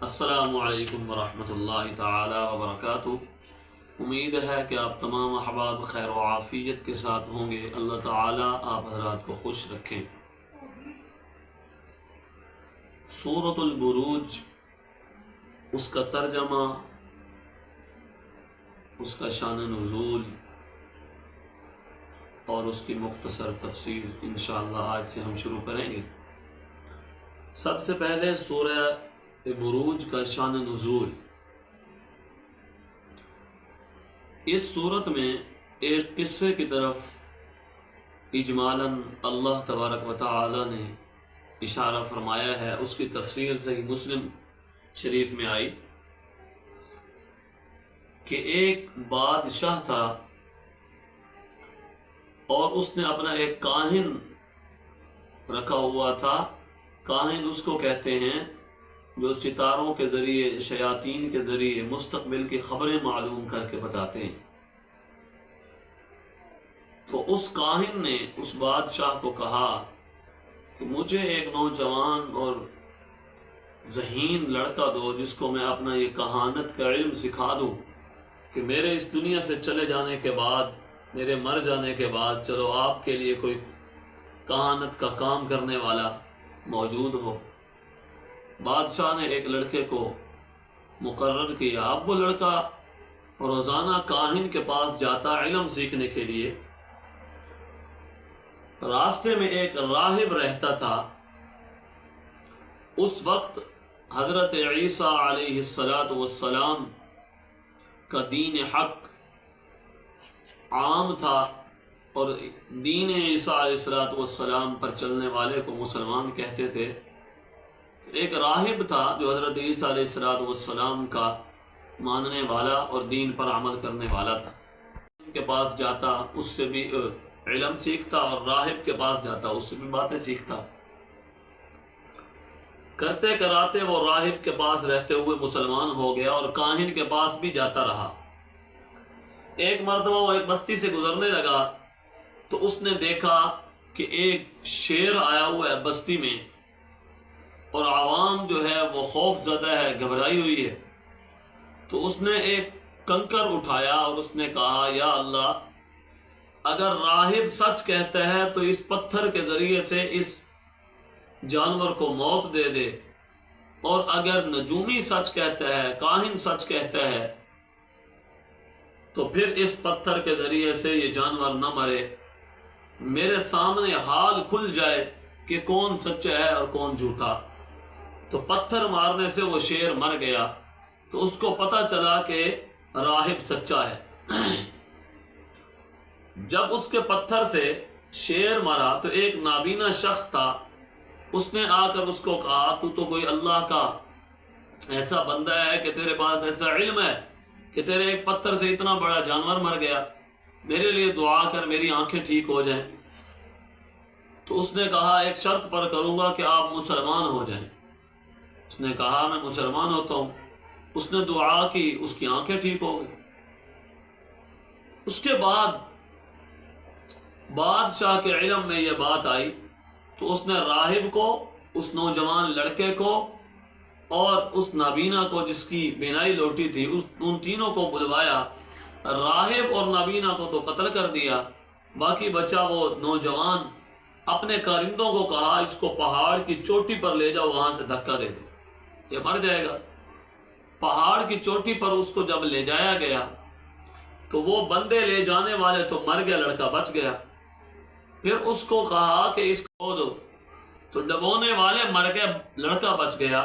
السلام علیکم ورحمۃ اللہ تعالی وبرکاتہ۔ امید ہے کہ آپ تمام احباب خیر و عافیت کے ساتھ ہوں گے۔ اللہ تعالی آپ حضرات کو خوش رکھیں۔ سورۃ البروج، اس کا ترجمہ، اس کا شان نزول اور اس کی مختصر تفسیر انشاءاللہ آج سے ہم شروع کریں گے۔ سب سے پہلے سورہ بروج کا شان نزول۔ اس صورت میں ایک قصے کی طرف اجمالاً اللہ تبارک و تعالی نے اشارہ فرمایا ہے۔ اس کی تفصیل صحیح مسلم شریف میں آئی کہ ایک بادشاہ تھا اور اس نے اپنا ایک کاہن رکھا ہوا تھا۔ کاہن اس کو کہتے ہیں جو ستاروں کے ذریعے، شیاطین کے ذریعے مستقبل کی خبریں معلوم کر کے بتاتے ہیں۔ تو اس کاہن نے اس بادشاہ کو کہا کہ مجھے ایک نوجوان اور ذہین لڑکا دو جس کو میں اپنا یہ کہانت کا علم سکھا دوں کہ میرے اس دنیا سے چلے جانے کے بعد، میرے مر جانے کے بعد، چلو آپ کے لیے کوئی کہانت کا کام کرنے والا موجود ہو۔ بادشاہ نے ایک لڑکے کو مقرر کیا۔ اب وہ لڑکا روزانہ کاہن کے پاس جاتا علم سیکھنے کے لیے۔ راستے میں ایک راہب رہتا تھا۔ اس وقت حضرت عیسیٰ علیہ السلام کا دین حق عام تھا، اور دین عیسیٰ علیہ السلام پر چلنے والے کو مسلمان کہتے تھے۔ ایک راہب تھا جو حضرت عیسیٰ علیہ السلام کا ماننے والا اور دین پر عمل کرنے والا تھا۔ ان کے پاس جاتا، اس سے بھی علم سیکھتا، اور راہب کے پاس جاتا، اس سے بھی باتیں سیکھتا۔ کرتے کراتے وہ راہب کے پاس رہتے ہوئے مسلمان ہو گیا اور کاہن کے پاس بھی جاتا رہا۔ ایک مرتبہ وہ ایک بستی سے گزرنے لگا تو اس نے دیکھا کہ ایک شیر آیا ہوا ہے بستی میں، اور عوام جو ہے وہ خوف زدہ ہے، گھبرائی ہوئی ہے۔ تو اس نے ایک کنکر اٹھایا اور اس نے کہا، یا اللہ، اگر راہب سچ کہتا ہے تو اس پتھر کے ذریعے سے اس جانور کو موت دے دے، اور اگر نجومی سچ کہتا ہے، کاہن سچ کہتا ہے، تو پھر اس پتھر کے ذریعے سے یہ جانور نہ مرے، میرے سامنے حال کھل جائے کہ کون سچا ہے اور کون جھوٹا۔ تو پتھر مارنے سے وہ شیر مر گیا۔ تو اس کو پتہ چلا کہ راہب سچا ہے۔ جب اس کے پتھر سے شیر مرا تو ایک نابینا شخص تھا، اس نے آ کر اس کو کہا، تو کوئی اللہ کا ایسا بندہ ہے کہ تیرے پاس ایسا علم ہے کہ تیرے ایک پتھر سے اتنا بڑا جانور مر گیا، میرے لیے دعا کر، میری آنکھیں ٹھیک ہو جائیں۔ تو اس نے کہا، ایک شرط پر کروں گا کہ آپ مسلمان ہو جائیں۔ اس نے کہا، میں مسلمان ہوتا ہوں۔ اس نے دعا کی، اس کی آنکھیں ٹھیک ہو گئی۔ اس کے بعد بادشاہ کے علم میں یہ بات آئی تو اس نے راہب کو، اس نوجوان لڑکے کو اور اس نابینا کو جس کی بینائی لوٹی تھی، ان تینوں کو بلوایا۔ راہب اور نابینا کو تو قتل کر دیا، باقی بچا وہ نوجوان۔ اپنے کارندوں کو کہا، اس کو پہاڑ کی چوٹی پر لے جاؤ، وہاں سے دھکا دے دو، یہ مر جائے گا۔ پہاڑ کی چوٹی پر اس کو جب لے جایا گیا تو وہ بندے لے جانے والے تو مر گیا، لڑکا بچ گیا۔ پھر اس کو کہا کہ اس کو دو، تو ڈبونے والے مر گئے، لڑکا بچ گیا۔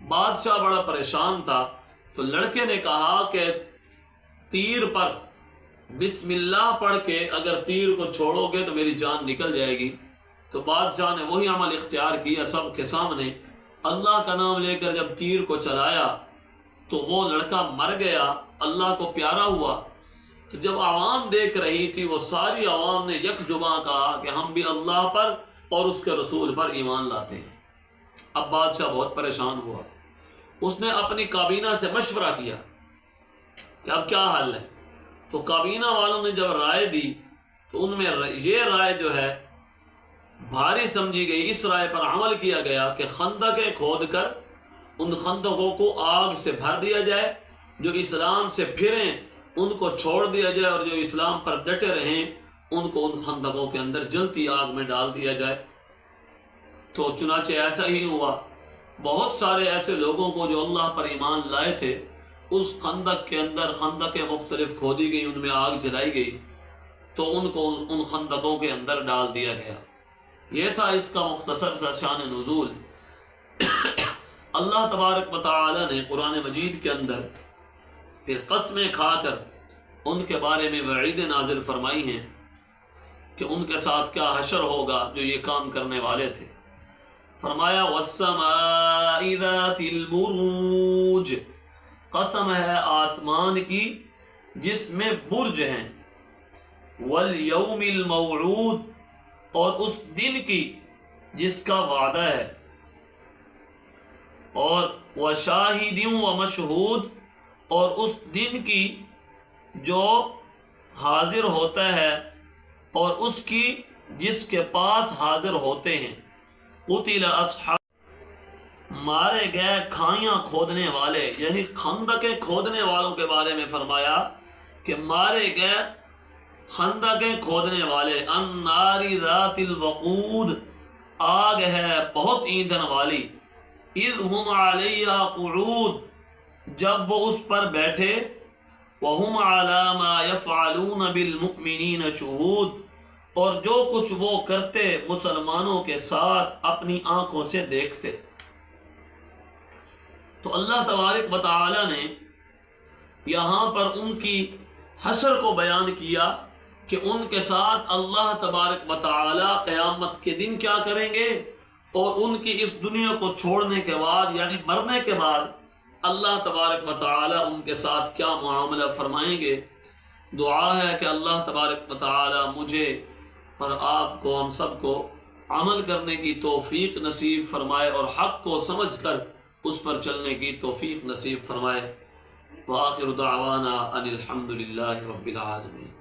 بادشاہ بڑا پریشان تھا، تو لڑکے نے کہا کہ تیر پر بسم اللہ پڑھ کے اگر تیر کو چھوڑو گے تو میری جان نکل جائے گی۔ تو بادشاہ نے وہی عمل اختیار کیا، سب کے سامنے اللہ کا نام لے کر جب تیر کو چلایا تو وہ لڑکا مر گیا، اللہ کو پیارا ہوا۔ تو جب عوام دیکھ رہی تھی، وہ ساری عوام نے یک زباں کہا کہ ہم بھی اللہ پر اور اس کے رسول پر ایمان لاتے ہیں۔ اب بادشاہ بہت پریشان ہوا، اس نے اپنی کابینہ سے مشورہ کیا کہ اب کیا حل ہے۔ تو کابینہ والوں نے جب رائے دی تو ان میں یہ رائے جو ہے بھاری سمجھی گئی۔ اس رائے پر عمل کیا گیا کہ خندقیں کھود کر ان خندقوں کو آگ سے بھر دیا جائے، جو اسلام سے پھریں ان کو چھوڑ دیا جائے، اور جو اسلام پر ڈٹے رہیں ان کو ان خندقوں کے اندر جلتی آگ میں ڈال دیا جائے۔ تو چنانچہ ایسا ہی ہوا، بہت سارے ایسے لوگوں کو جو اللہ پر ایمان لائے تھے اس خندق کے اندر، خندقیں مختلف کھودی گئی، ان میں آگ جلائی گئی، تو ان کو ان خندقوں کے اندر ڈال دیا گیا۔ یہ تھا اس کا مختصر سا شان نزول۔ اللہ تبارک و تعالی نے قرآن مجید کے اندر پھر قسمیں کھا کر ان کے بارے میں وعید نازل فرمائی ہیں کہ ان کے ساتھ کیا حشر ہوگا جو یہ کام کرنے والے تھے۔ فرمایا وَالسَّمَاءِ ذَاتِ الْبُرُوجِ، قسم ہے آسمان کی جس میں برج ہیں، وَالْيَوْمِ الْمَوْعُودِ، اور اس دن کی جس کا وعدہ ہے، اور وَشَاهِدٍ وَمَشْهُودٍ، اور اس دن کی جو حاضر ہوتا ہے اور اس کی جس کے پاس حاضر ہوتے ہیں۔ قُتِلَ أَصْحَابُ، مارے گئے کھائیاں کھودنے والے، یعنی خندقیں کھودنے والوں کے بارے میں فرمایا کہ مارے گئے خندقیں کھودنے والے۔ النَّارِ ذَاتِ الْوَقُودِ، آگ ہے بہت ایندھن والی۔ اِذْ هُمْ عَلَيْهَا قُعُودٌ، جب وہ اس پر بیٹھے، وَهُمْ عَلَى مَا يَفْعَلُونَ بِالْمُؤْمِنِينَ شُهُودٌ، اور جو کچھ وہ کرتے مسلمانوں کے ساتھ اپنی آنکھوں سے دیکھتے۔ تو اللہ تبارک و تعالی نے یہاں پر ان کی حشر کو بیان کیا کہ ان کے ساتھ اللہ تبارک و تعالی قیامت کے دن کیا کریں گے، اور ان کی اس دنیا کو چھوڑنے کے بعد یعنی مرنے کے بعد اللہ تبارک و تعالی ان کے ساتھ کیا معاملہ فرمائیں گے۔ دعا ہے کہ اللہ تبارک و تعالی مجھے اور آپ کو، ہم سب کو عمل کرنے کی توفیق نصیب فرمائے، اور حق کو سمجھ کر اس پر چلنے کی توفیق نصیب فرمائے۔ وآخر دعوانا ان الحمد للہ رب العالمین۔